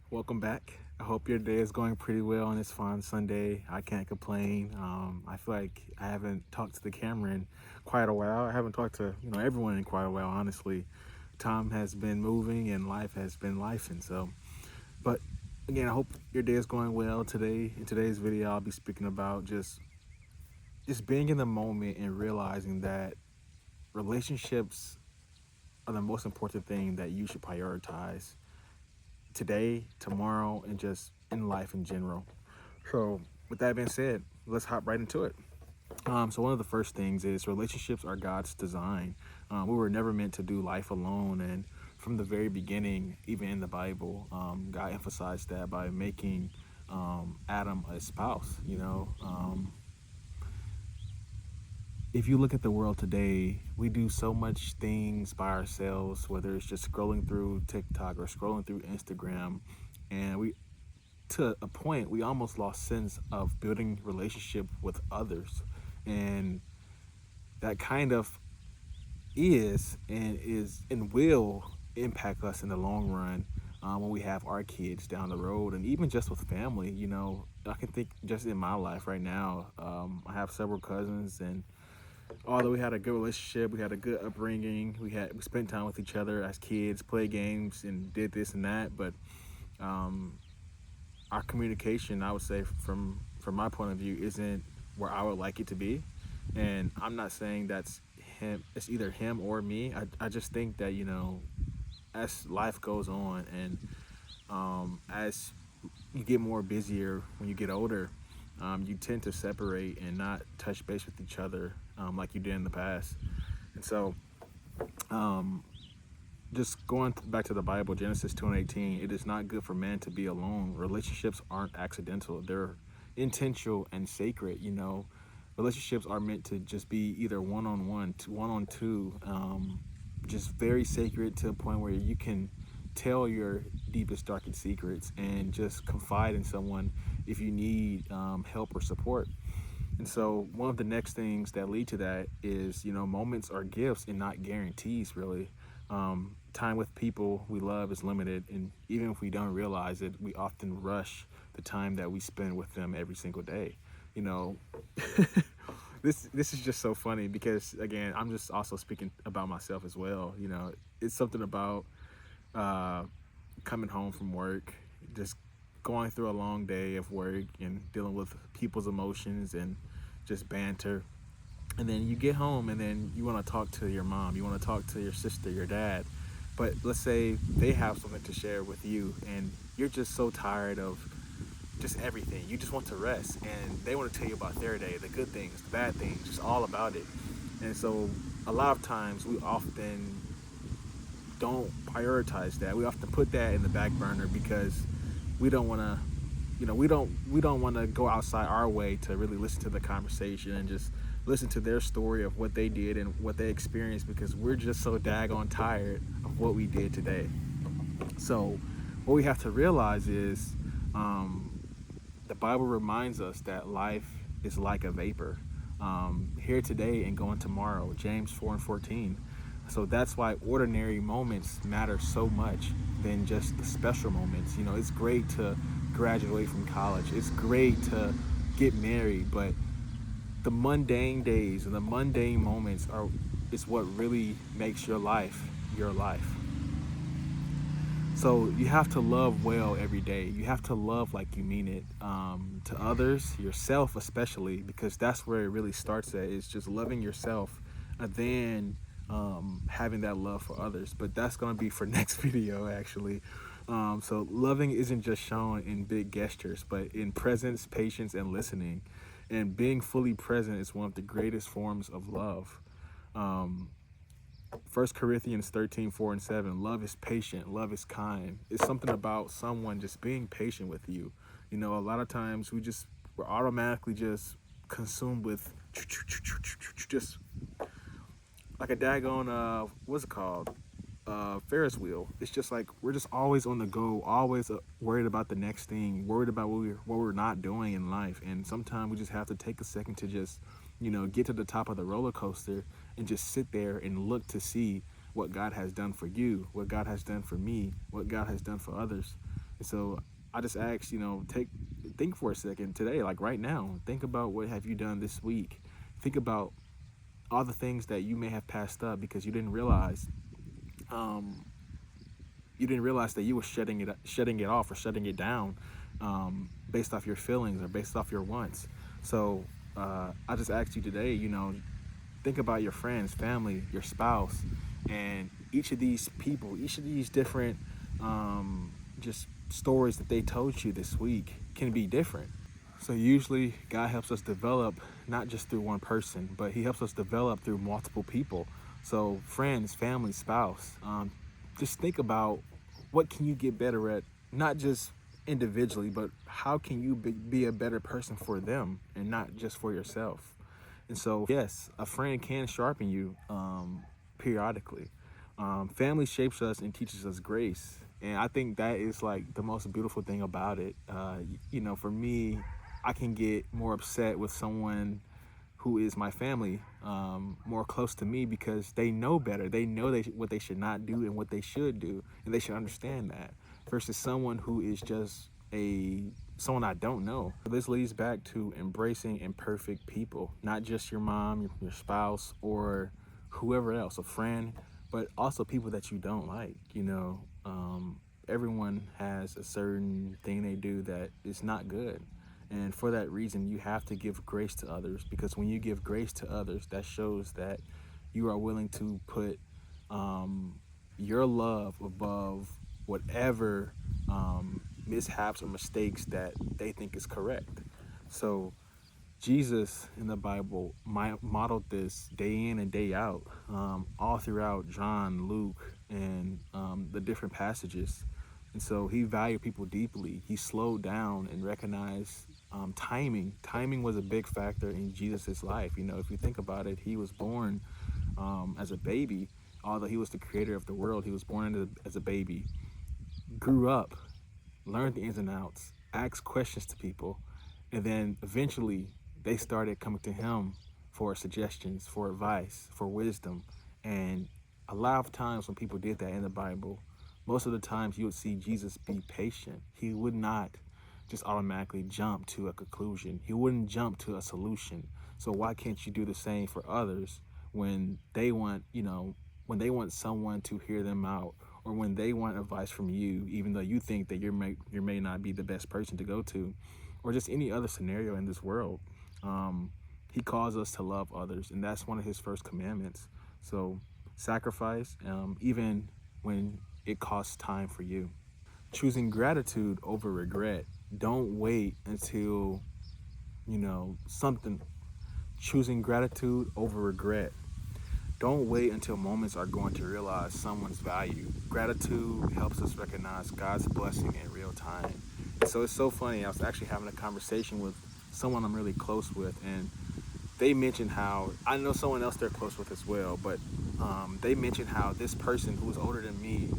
Welcome back. I hope your day is going pretty well on this fine Sunday. I can't complain. I feel like I haven't talked to the camera in quite a while. I haven't talked to everyone in quite a while. Honestly, time has been moving and life has been life, and so. But again, I hope your day is going well today. In today's video, I'll be speaking about just being in the moment and realizing that relationships are the most important thing that you should prioritize today, tomorrow, and just in life in general. So, with that being said, let's hop right into it. So, one of the first things is relationships are God's design. We were never meant to do life alone, and from the very beginning, even in the Bible, God emphasized that by making Adam a spouse. If you look at the world today, we do so much things by ourselves, whether it's just scrolling through TikTok or scrolling through Instagram, and we to a point we almost lost sense of building relationship with others, and that kind of and will impact us in the long run, when we have our kids down the road, and even just with family. I can think just in my life right now. I have several cousins, and although we had a good relationship, we had a good upbringing, we spent time with each other as kids, played games, and did this and that, but um, our communication, I would say, from my point of view, isn't where I would like it to be. And I'm not saying that's him. It's either him or me. I just think that as life goes on, and as you get more busier when you get older, you tend to separate and not touch base with each other, like you did in the past. And so, um, just going back to the Bible, Genesis 2:18, it is not good for man to be alone. Relationships aren't accidental; they're intentional and sacred. Relationships are meant to just be either one on one, one on two, just very sacred to a point where you can tell your deepest, darkest secrets and just confide in someone if you need help or support. And so, one of the next things that lead to that is, moments are gifts and not guarantees, really. Time with people we love is limited, and even if we don't realize it, we often rush the time that we spend with them every single day. You know, this is just so funny because, again, I'm just also speaking about myself as well. It's something about uh, coming home from work, just going through a long day of work and dealing with people's emotions and just banter. And then you get home and then you want to talk to your mom, you want to talk to your sister, your dad. But let's say they have something to share with you and you're just so tired of just everything. You just want to rest and they want to tell you about their day, the good things, the bad things, just all about it. And so a lot of times we often don't prioritize that. We often put that in the back burner because we don't want to, we don't want to go outside our way to really listen to the conversation and just listen to their story of what they did and what they experienced because we're just so daggone tired of what we did today. So, what we have to realize is, um, the Bible reminds us that life is like a vapor. Here today and gone tomorrow. James 4:14. So that's why ordinary moments matter so much than just the special moments. It's great to graduate from college. It's great to get married, but the mundane days and the mundane moments are is what really makes your life your life. So you have to love well every day. You have to love like you mean it, to others, yourself especially, because that's where it really starts at. Is just loving yourself, and then having that love for others. But that's gonna be for next video actually. So loving isn't just shown in big gestures, but in presence, patience, and listening. And being fully present is one of the greatest forms of love. Um, 1 Corinthians 13:4 and 7. Love is patient, love is kind. It's something about someone just being patient with you. A lot of times we're automatically just consumed with just like a daggone what's it called? Ferris wheel. It's just like we're just always on the go, always worried about the next thing, worried about what we're not doing in life. And sometimes we just have to take a second to just, get to the top of the roller coaster and just sit there and look to see what God has done for you, what God has done for me, what God has done for others. And so I just ask, think for a second today, like right now, think about what have you done this week. Think about all the things that you may have passed up because um, you didn't realize that you were shutting it off or shutting it down, based off your feelings or based off your wants. So I just asked you today, think about your friends, family, your spouse, and each of these people, each of these different just stories that they told you this week can be different. So usually God helps us develop not just through one person, but He helps us develop through multiple people. So friends, family, spouse. Just think about what can you get better at, not just individually, but how can you be a better person for them and not just for yourself. And so, yes, a friend can sharpen you periodically. Family shapes us and teaches us grace. And I think that is like the most beautiful thing about it. For me, I can get more upset with someone who is my family, more close to me because they know better. They know what they should not do and what they should do, and they should understand that. Versus someone who is just a someone I don't know. This leads back to embracing imperfect people, not just your mom, your spouse, or whoever else, a friend, but also people that you don't like. Everyone has a certain thing they do that is not good. And for that reason, you have to give grace to others because when you give grace to others, that shows that you are willing to put um, your love above whatever mishaps or mistakes that they think is correct. So Jesus in the Bible modeled this day in and day out, all throughout John, Luke, and the different passages. And so he valued people deeply. He slowed down and recognized timing. Timing was a big factor in Jesus's life. If you think about it, he was born as a baby. Although he was the creator of the world, he was born as a baby, grew up, learned the ins and outs, asked questions to people, and then eventually they started coming to him for suggestions, for advice, for wisdom. And a lot of times when people did that in the Bible, most of the times you would see Jesus be patient. He would not just automatically jump to a conclusion. He wouldn't jump to a solution. So why can't you do the same for others when they want, when they want someone to hear them out, or when they want advice from you, even though you think that you may not be the best person to go to, or just any other scenario in this world. He calls us to love others, and that's one of his first commandments. So sacrifice, even when it costs time for you. Choosing gratitude over regret. Don't wait until, something. Choosing gratitude over regret. Don't wait until moments are going to realize someone's value. Gratitude helps us recognize God's blessing in real time. So it's so funny. I was actually having a conversation with someone I'm really close with, and they mentioned how I know someone else they're close with as well, but they mentioned how this person who was older than me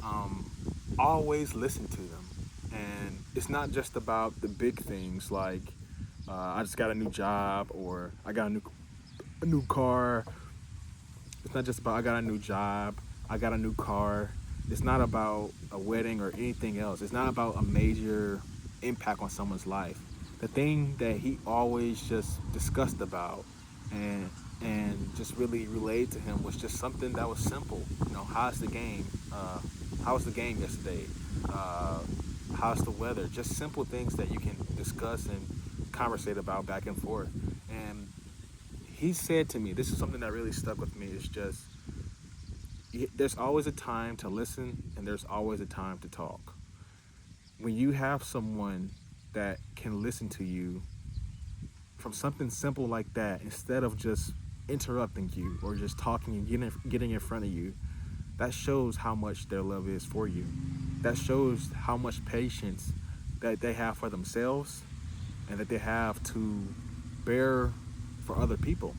um, always listened to them. And it's not just about the big things like I just got a new job or I got a new car. It's not just about I got a new job, I got a new car. It's not about a wedding or anything else. It's not about a major impact on someone's life. The thing that he always just discussed about and just really relayed to him was just something that was simple. How's the game? How was the game yesterday? Uh, how's the weather? Just simple things that you can discuss and conversate about back and forth. And he said to me, this is something that really stuck with me, is just there's always a time to listen and there's always a time to talk. When you have someone that can listen to you from something simple like that, instead of just interrupting you or just talking and getting in front of you, that shows how much their love is for you. That shows how much patience that they have for themselves and that they have to bear for other people.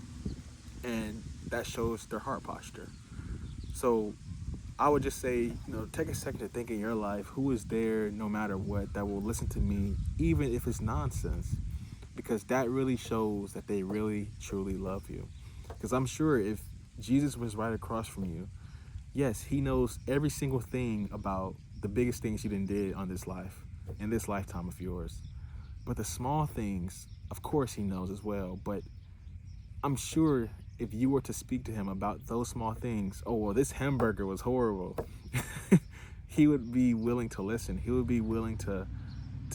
And that shows their heart posture. So I would just say, take a second to think in your life who is there no matter what that will listen to me, even if it's nonsense, because that really shows that they really, truly love you. Because I'm sure if Jesus was right across from you, yes, he knows every single thing about the biggest things you done did on this life, in this lifetime of yours. But the small things, of course, he knows as well. But I'm sure if you were to speak to him about those small things, oh, well, this hamburger was horrible, he would be willing to listen. He would be willing to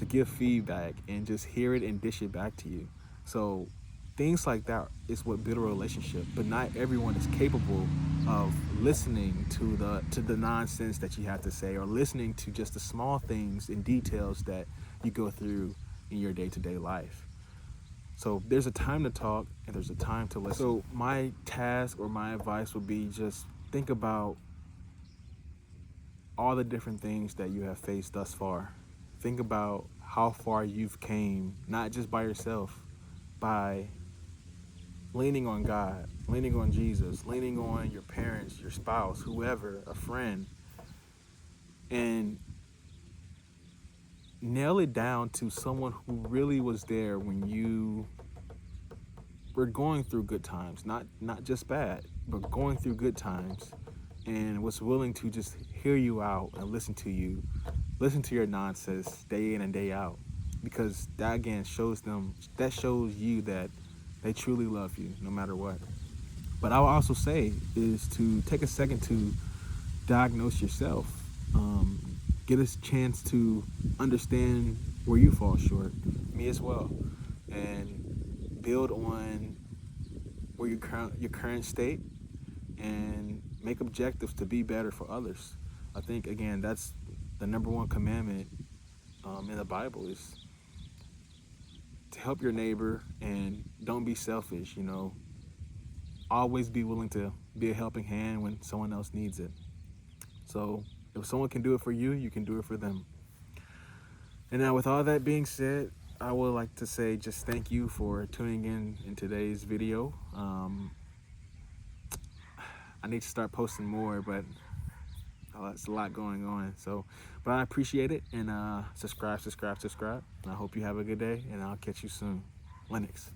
give feedback and just hear it and dish it back to you. So things like that is what build a relationship. But not everyone is capable of listening to the nonsense that you have to say, or listening to just the small things and details that you go through in your day-to-day life. So there's a time to talk and there's a time to listen. So my task or my advice would be, just think about all the different things that you have faced thus far. Think about how far you've came, not just by yourself, by leaning on God, leaning on Jesus, leaning on your parents, your spouse, whoever, a friend, and nail it down to someone who really was there when you were going through good times, not just bad, but going through good times, and was willing to just hear you out and listen to you, listen to your nonsense day in and day out, because that again shows you that they truly love you no matter what. But I will also say is to take a second to diagnose yourself. um, get a chance to understand where you fall short, me as well, and build on where your current state, and make objectives to be better for others. I think again that's the number one commandment in the Bible, is to help your neighbor and don't be selfish. Always be willing to be a helping hand when someone else needs it. So if someone can do it for you, you can do it for them. And now, with all that being said, I would like to say just thank you for tuning in today's video. I need to start posting more, but it's a lot going on. But I appreciate it, and subscribe. And I hope you have a good day, and I'll catch you soon. Lennox.